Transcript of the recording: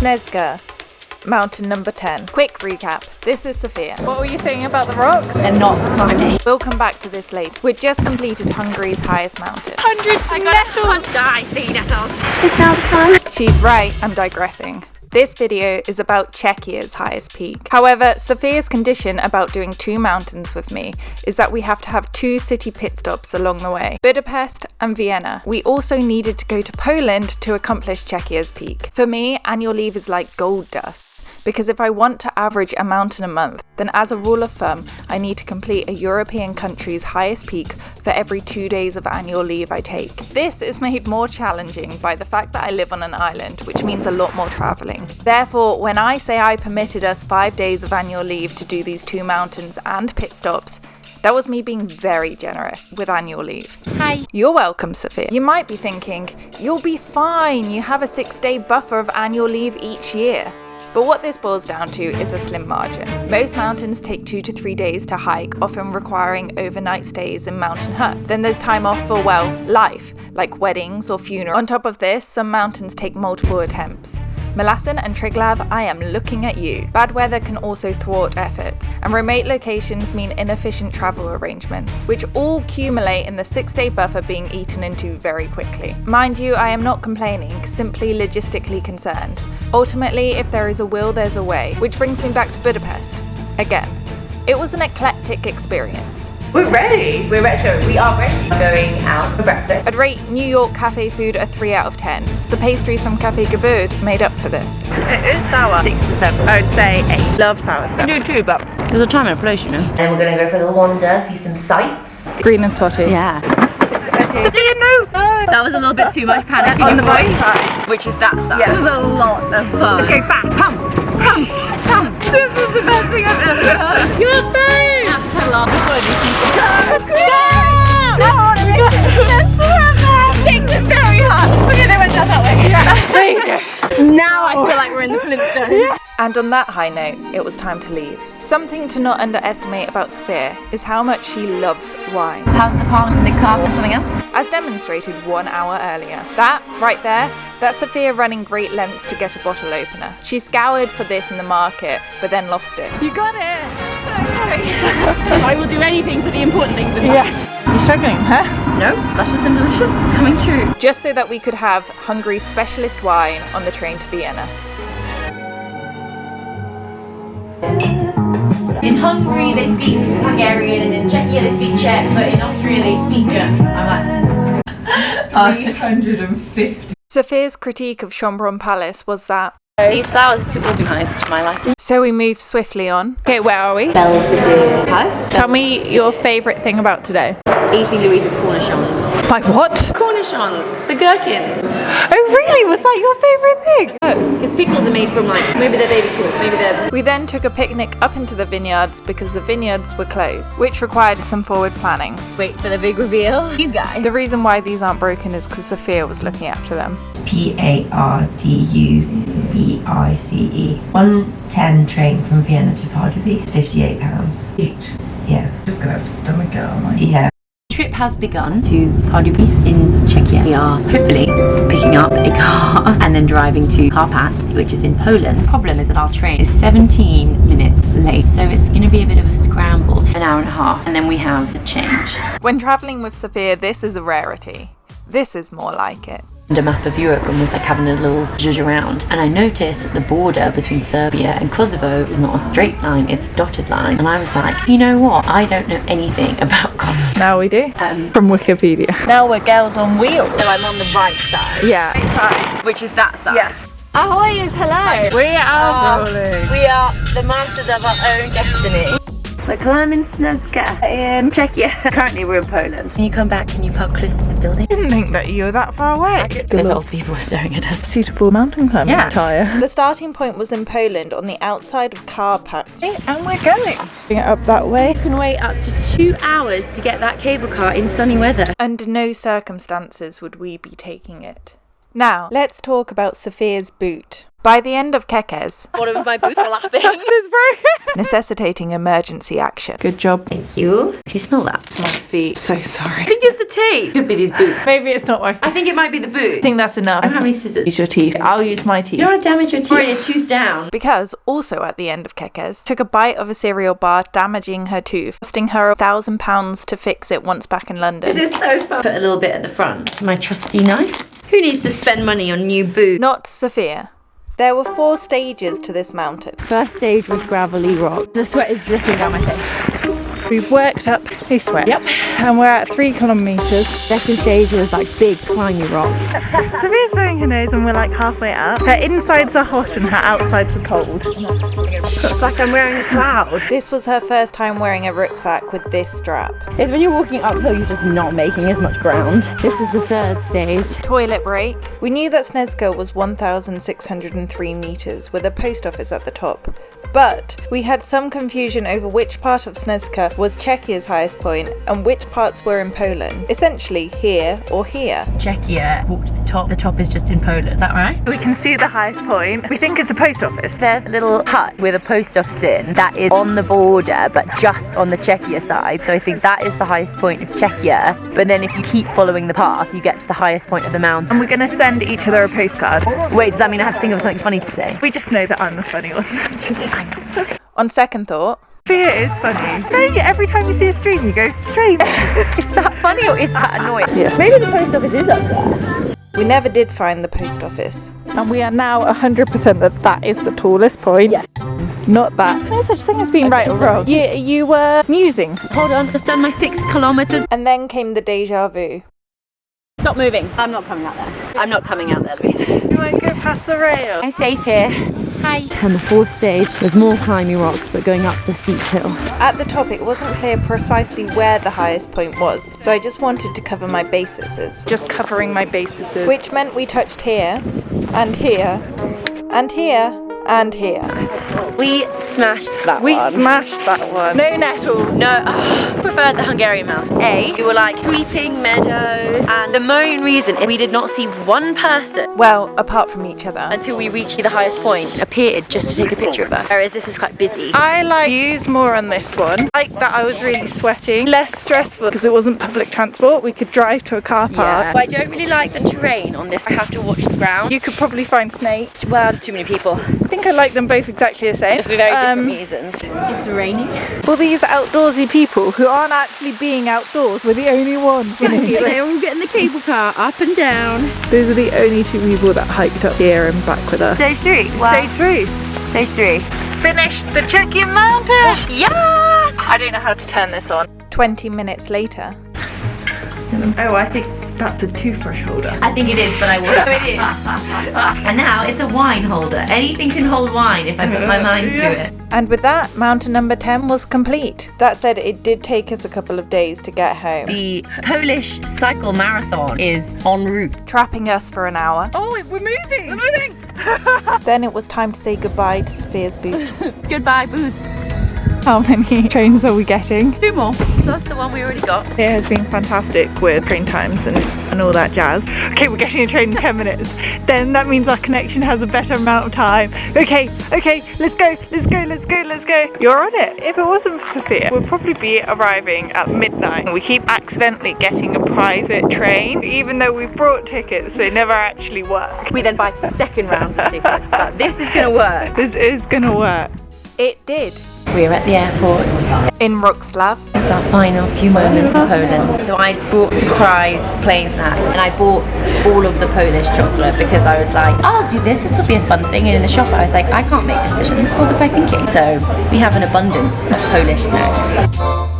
Sněžka, mountain number 10. Quick recap, this is Sophia. What were you saying about the rock? And not climbing. We'll come back to this later. We'd just completed Hungary's highest mountain. Hundreds of nettles! Die, sea nettles. Is now the time? She's right, I'm digressing. This video is about Czechia's highest peak. However, Sophia's condition about doing 2 mountains with me is that we have to have 2 city pit stops along the way, Budapest and Vienna. We also needed to go to Poland to accomplish Czechia's peak. For me, annual leave is like gold dust. Because if I want to average a mountain a month, then as a rule of thumb, I need to complete a European country's highest peak for every 2 days of annual leave I take. This is made more challenging by the fact that I live on an island, which means a lot more travelling. Therefore, when I say I permitted us 5 days of annual leave to do these 2 mountains and pit stops, that was me being very generous with annual leave. Hi. You're welcome, Sophia. You might be thinking, you'll be fine, you have a 6-day buffer of annual leave each year. But what this boils down to is a slim margin. Most mountains take 2 to 3 days to hike, often requiring overnight stays in mountain huts. Then there's time off for, well, life, like weddings or funerals. On top of this, some mountains take multiple attempts. Melassen and Triglav, I am looking at you. Bad weather can also thwart efforts, and remote locations mean inefficient travel arrangements, which all accumulate in the 6-day buffer being eaten into very quickly. Mind you, I am not complaining, simply logistically concerned. Ultimately, if there is a will, there's a way, which brings me back to Budapest. Again, it was an eclectic experience. We're ready. We're retro. We are ready. Going out for breakfast. I'd rate New York cafe food a 3 out of 10. The pastries from Cafe Gebird made up for this. It is sour. 6 to 7. I would say 8. Love sour stuff. I do too, but there's a time and a place, you know. And we're going to go for a little wander, see some sights. Green and spotty. Yeah. No. That was a little bit too much panic On the right side. which is that side. Yeah. This is a lot of fun. Let's go fast. Come. This is the best thing I've ever heard. Your face! Things are very hard. Okay, they went down that way. Yeah. There you go. Now I feel like we're in the Flintstones. Yeah. And on that high note, it was time to leave. Something to not underestimate about Sophia is how much she loves wine. How's the Parliament car and something else? As demonstrated 1 hour earlier. That, right there, that's Sophia running great lengths to get a bottle opener. She scoured for this in the market, but then lost it. You got it. I will do anything for the important things in life. Yeah. You're struggling, huh? No, luscious and delicious. It's coming true. Just so that we could have Hungary's specialist wine on the train to Vienna. In Hungary they speak Hungarian, and in Czechia they speak Czech, but in Austria they speak German. I'm like 350. Sophia's critique of Chambron Palace was that these flowers are too organised for my liking. so we moved swiftly on. Okay, where are we? Belvedere Palace. Tell me your favourite thing about today. Eating Louise's cornichons. Like what? Cornichons, the gherkins. Oh really? Was that your favourite thing? Oh, because pickles are made from like, maybe they're baby pickles, maybe they're... We then took a picnic up into the vineyards because the vineyards were closed, which required some forward planning. Wait for the big reveal. These guys. The reason why these aren't broken is because Sophia was looking after them. Pardubice. 1:10 train from Vienna to Pardubice, £58 each. Yeah. Just gonna have to stomach it, aren't I? Yeah. Trip has begun to Pardubice in Czechia. We are hopefully picking up a car and then driving to Karpats, which is in Poland. The problem is that our train is 17 minutes late, so it's going to be a bit of a scramble, an hour and a half, and then we have the change. When travelling with Sophia, this is a rarity. This is more like it. And a map of Europe and was like having a little zhuzh around, and I noticed that the border between Serbia and Kosovo is not a straight line, it's a dotted line, and I was like, you know what, I don't know anything about Kosovo. Now we do. From Wikipedia. Now we're girls on wheels. So I'm on the right side, Yeah. which is that side. Yes. Ahoy is hello. We are rolling. We are the masters of our own destiny. We're climbing Sněžka in Czechia. Currently we're in Poland. Can you come back? Can you park close to the building? Didn't think that you were that far away. There's old people staring at us. Suitable mountain climbing Yeah. attire. The starting point was in Poland on the outside of Karpats. And we're going. Bring it up that way. You can wait up to 2 hours to get that cable car in sunny weather. Under no circumstances would we be taking it. Now, let's talk about Sophia's boot. By the end of Kekes, One of my boots laughing. It's broken. necessitating emergency action. Good job. Thank you. Do you smell that? My feet. So sorry. I think it's the tape. Could be these boots. Maybe it's not my feet. I think it might be the boot. I think that's enough. I don't have any scissors. Use your teeth. I'll use my teeth. You don't want to damage your teeth. Already a tooth down. Because, also at the end of Kekes, took a bite of a cereal bar, damaging her tooth, costing her £1,000 to fix it once back in London. This is so fun. Put a little bit at the front. My trusty knife. Who needs to spend money on new boots? Not Sophia. There were 4 stages to this mountain. First stage was gravelly rock. The sweat is dripping down my face. We've worked up this way. Yep. And we're at 3 kilometres. Second stage was like big climbing rocks. Sophia's blowing her nose and we're like halfway up. Her insides are hot and her outsides are cold. It's like I'm wearing a cloud. This was her first time wearing a rucksack with this strap. It's when you're walking uphill, you're just not making as much ground. This was the third stage. Toilet break. We knew that Sněžka was 1,603 metres with a post office at the top. But we had some confusion over which part of Sněžka was Czechia's highest point and which parts were in Poland. Essentially here or here. Czechia walked to the top. The top is just in Poland. Is that right? We can see the highest point. We think it's a post office. There's a little hut with a post office in that is on the border but just on the Czechia side. So I think that is the highest point of Czechia. But then if you keep following the path, you get to the highest point of the mountain. And we're going to send each other a postcard. Wait, does that mean I have to think of something funny to say? We just know that I'm the funny one. On second thought, Sophia is funny. Maybe every time you see a stream, you go, stream. Is that funny or is that annoying? Yes. Maybe the post office is up there. we never did find the post office. And we are now 100% that is the tallest point. Yeah. Not that. No such thing as being right or wrong. You were musing. Hold on, just done my 6 kilometers. And then came the deja vu. Stop moving. I'm not coming out there. I'm not coming out there, Louise. You won't go past the rail. I'm safe here. Hi. And the 4th stage was more climbing rocks but going up the steep hill. At the top, it wasn't clear precisely where the highest point was, so I just wanted to cover my bases. Just covering my bases. Which meant we touched here, and here, and here, and here. We smashed that We one. smashed that one. No nettle. No, I preferred the Hungarian mountain. We were like sweeping meadows, and the main reason is we did not see one person Well, apart from each other. until we reached the highest point, appeared just to take a picture of us. Whereas this is quite busy. I like views more on this one. Like that I was really sweating. Less stressful because it wasn't public transport. We could drive to a car park. But I don't really like the terrain on this. I have to watch the ground. You could probably find snakes. Well, too many people. I think I like them both exactly the same. For very different reasons. It's raining. All these outdoorsy people who aren't actually being outdoors, we're the only ones. They're all getting the cable car up and down. Those are the only 2 people that hiked up here and back with us. Stage 3. Stage 3. Stage 3. Finished the Czechia mountain! Yes! I don't know how to turn this on. 20 minutes later. Oh, I think that's a toothbrush holder. I think it is, but I will. So it is. And now it's a wine holder. Anything can hold wine if I put my mind to it. And with that, mountain number 10 was complete. That said, it did take us a couple of days to get home, The Polish cycle marathon is en route. trapping us for an hour. Oh, we're moving! We're moving! Then it was time to say goodbye to Sophia's boots. Goodbye, boots. How many trains are we getting? 2 more. Plus the one we already got. It has been fantastic with train times and all that jazz. Okay, we're getting a train in 10 minutes. Then that means our connection has a better amount of time. Okay, let's go. You're on it. If it wasn't for Sophia, we'd probably be arriving at midnight. We keep accidentally getting a private train. Even though we've brought tickets, they never actually work. We then buy second rounds of tickets, but this is going to work. This is gonna work. It did. We're at the airport. In Wrocław. It's our final few moments in Poland. So I bought surprise plane snacks and I bought all of the Polish chocolate because I was like, I'll do this will be a fun thing. And in the shop I was like, I can't make decisions. What was I thinking? So we have an abundance of Polish snacks.